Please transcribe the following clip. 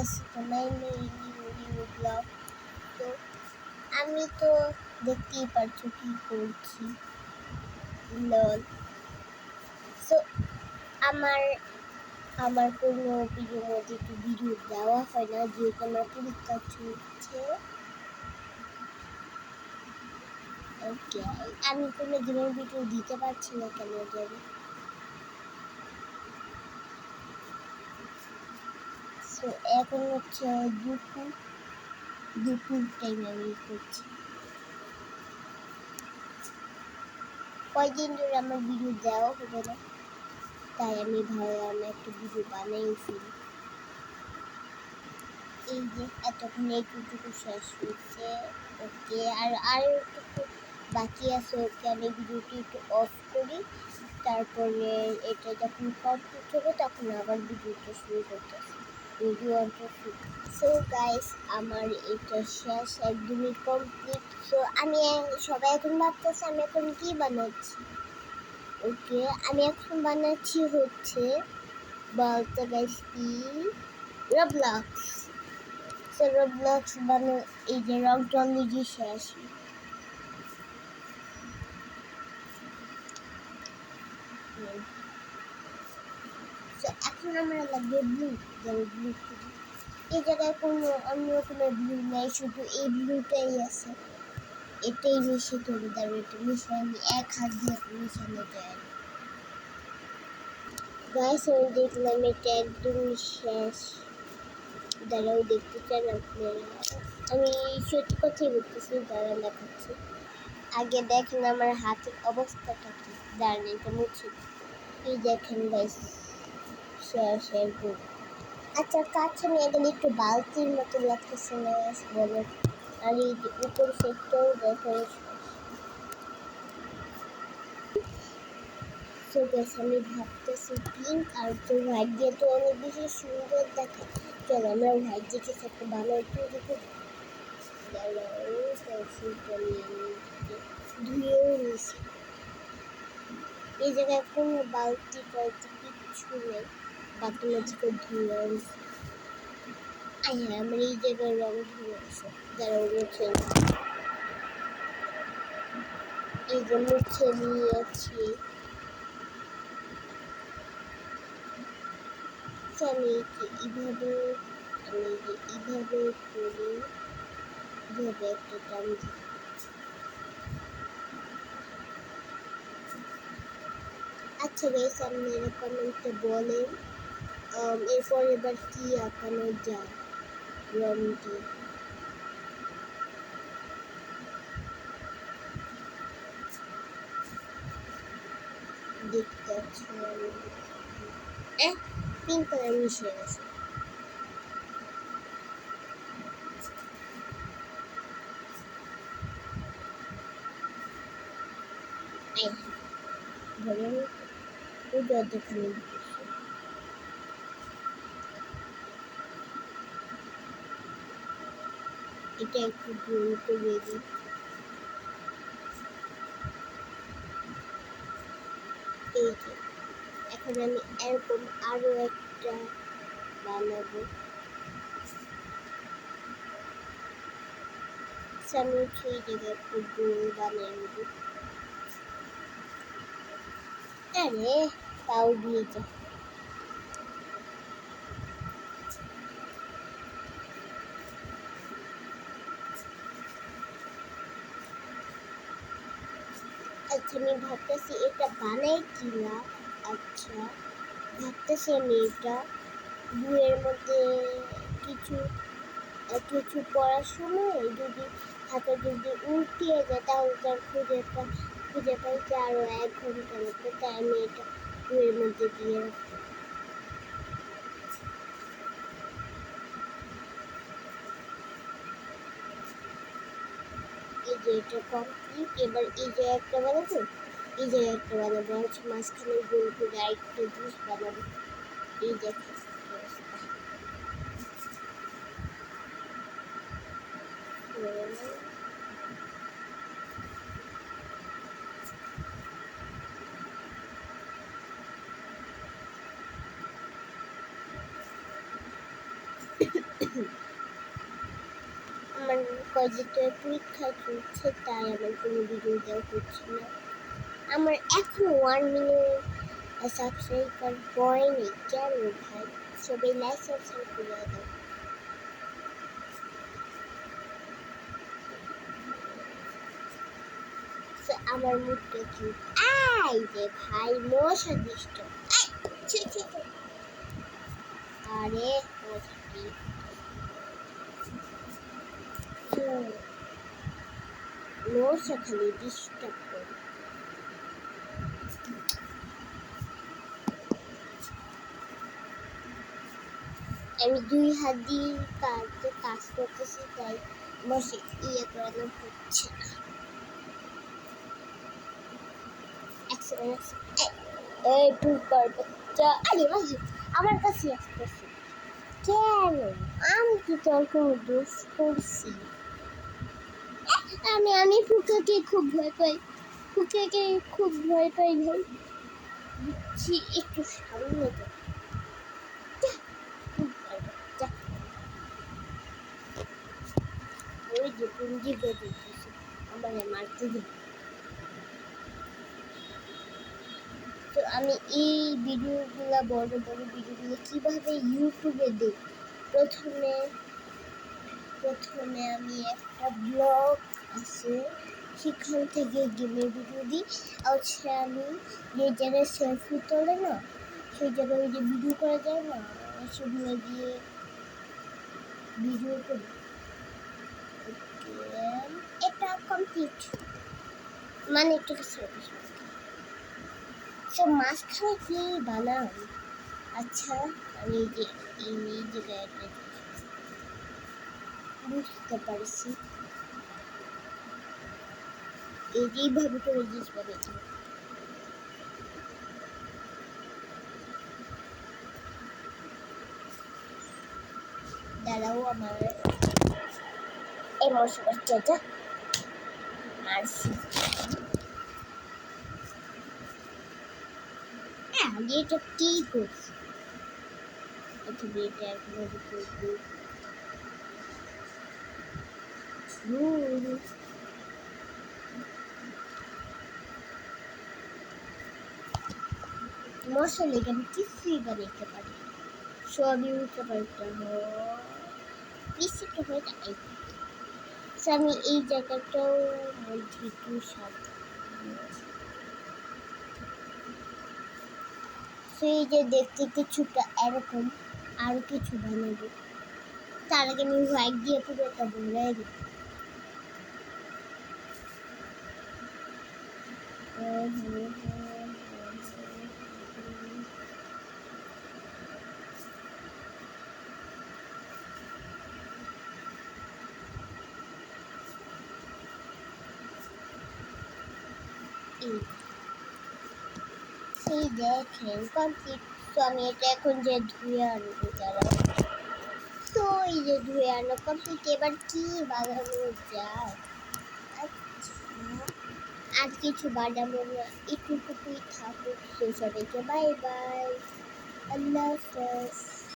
New blog. তো আমি তো দেখতেই পারছো কি করছি। লল। সো আমার আমার কোনো ভিডিওর মধ্যে একটু ভিডিও দেওয়া হয় না, যেহেতু আমার পরীক্ষা চলছে। ওকে, আমি কোনো দিনের ভিডিও দিতে পারছি না কেন জানি। সো এখন হচ্ছে দুপুর টাইম আমি করছি। কয়দিন ধরে আমার ভিডিও দেওয়া হবে না, তাই আমি ভাবলাম একটা ভিডিও বানাই ফেলি। এই যে এতক্ষণ এইটুকু শেষ হয়েছে। ওকে, আর একটু বাকি আছে। ওকে, আমি ভিডিওটি একটু অফ করি, তারপরে এটা যখন কমপ্লিট হবে তখন আবার ভিডিওটা শুরু করতেছি। ভিডিও অনটা শুরু। সো গাইস, আমার এটা শেষ, একদমই কমপ্লিট। সো সবাই এখন ভাবতেছে আমি এখন কি বানাচ্ছি। ওকে, আমি এখন বানাচ্ছি হচ্ছে বলতে গাইস কি রবলক্স। সো রবলক্স এই যে রক জলদি শেষ। এখন আমরা লাগবে ব্লু। ব্লু এই জায়গায় অন্য কোনো ব্লু নেই, শুধু এই ব্লুটাই আছে। এটাই মিশে করে দেবো। এটা মিশে আমি এক হাত দিয়ে মিশানো যায়। গাইস, আমি দেখলাম এটা একদম শেষ। দাঁড়াও, দেখতে চান আপনারা? আমি সত্যি কথাই বলতেছি, দাঁড়া দেখাচ্ছি। আগে দেখেন আমার হাতের অবস্থাটা কি। দাঁড়ান, এটা মুছে। এই দেখেন গাইস, শেষ একদম। আচ্ছা, কাছে নিয়ে গেলে একটু বালতির মতো লাগতেছে না বলো? আর এই যে উপর সেটটাও দেখেন। সো গাইস, আমি ভাবতেছি পিঙ্ক আর তো হোয়াইট দিয়ে তো অনেক বেশি সুন্দর দেখে। চলো আমরা হোয়াইট দিয়ে কিছু একটা বানাই। ধুয়েও নিয়েছি। এই জায়গায় কোনো বালতি কিচ্ছু নেই, বাথরুমের থেকে ধুয়ে আনছি। হ্যাঁ, আমার এই জায়গায় রং ধুয়ে আছে, যারা মুছে এই যে মুছে নিয়েছি। আমি এইভাবে করি, এইভাবে একটা টান দিই। আচ্ছা গাইস, আপনারা কমেন্টে বলেন এরপর এবার কি আঁকানো যায় রং দিয়ে। দেখতে পাচ্ছি পিঙ্ক কালার মিশে গেছে। ধরেন ওই যতখানি এটা একটু দ্রুত বেরি। এই যে এখন আমি এরকম আরো একটা বানাবো। আমি সেই জায়গায় একটু গোল বানিয়ে নেব। আরে তাও দিয়ে যায়। আচ্ছা, আমি ভাবতেছি এটা বানাই কিনা। আচ্ছা, ভাবতেছি আমি এটা বইয়ের মধ্যে কিছু কিছু পড়ার সময় যদি হাতে যদি উল্টিয়ে যায় তাহলে তার খুঁজে পাইতে আরো 1 ঘন্টা লাগবে, তাই আমি এটা বইয়ের মধ্যে দিয়ে রাখবো। এই যে এটা কমপ্লিট। এবার এই যে একটা বানাবো, এই যে একটা বানাবো, হচ্ছে মাঝখানে গোল করে আরেকটা জিনিস বানাবো। এই দেখে আমার কলেজে পরীক্ষা চলছে, তাই আমার কোনো ভিডিও দেওয়া হচ্ছে না। আমার এখনো 1 মিলিয়ন সাবস্ক্রাইবার পড়েনি, কেন ভাই? সবাই লাইক সাবস্ক্রাইব করে দাও। আমার মুখটা কি আই রে ভাই, মশা দিষ্ট। আরে মশা খালি ডিস্টার্ব করে। আমি 2 হাত দিয়ে কাজ করতেছি, তাই বসে করানো হচ্ছে না। এই পুকার বাচ্চা, আরে ভাই আমার কাছে আসতেছে কেন? আমি কি তোর কোনো দোষ করছি? আমি ফুকাকে খুব ভয় পাই, ফুকাকে খুব ভয় পাই ভাই। বুঝছি, একটু সামনে তো ওই যে পুঞ্জি গেছে আমার মারতে দিই। তো আমি এই ভিডিওগুলো, বড় বড় ভিডিওগুলো কিভাবে ইউটিউবে দিই, প্রথমে আমি একটা ব্লগ আছে, সেখান থেকে গেমের ভিডিও দিই। আচ্ছা, আমি যে জায়গায় সেলফি তোলে না, সেই জায়গায় ওই যে ভিডিও করা যায় না, সেগুলো দিয়ে ভিডিও করি। এটা কমপ্লিট, মানে একটু সব মাঝখানে কি বানাম? আচ্ছা, আমি যে এই জায়গায় বুঝতে পারছি, এইভাবে করে জিনিস বানিয়েছি। দাঁড়াও, আমার এই মশা বাচ্চাটা মারছি। আগে এটা কি করছি? আচ্ছা, এটা একবারে করবো। মশা লেগে আমি কিছুই বানাইতে পারি, সবই উঠতে পারতাম। পিসিটা হয়ে যায়। আমি এই জায়গাটাও মধ্যে একটু সেই যে দেখতে কিছুটা এরকম আরো কিছু বানাবো, তার আগে আমি হোয়াইট দিয়ে পুরো একটা বলে দিই। এই দেখেন কমপ্লিট। তো আমি এটা এখন যে ধুয়ে আনবো, যারা তো এই যে ধুয়ে আনো কমপ্লিট। এবার কি বানানো যায়? আচ্ছা, আর কিছু বানাবো না, একটুটুকুই থাকুক। তো সবাইকে বাই বাই, আল্লাহ হাফেজ।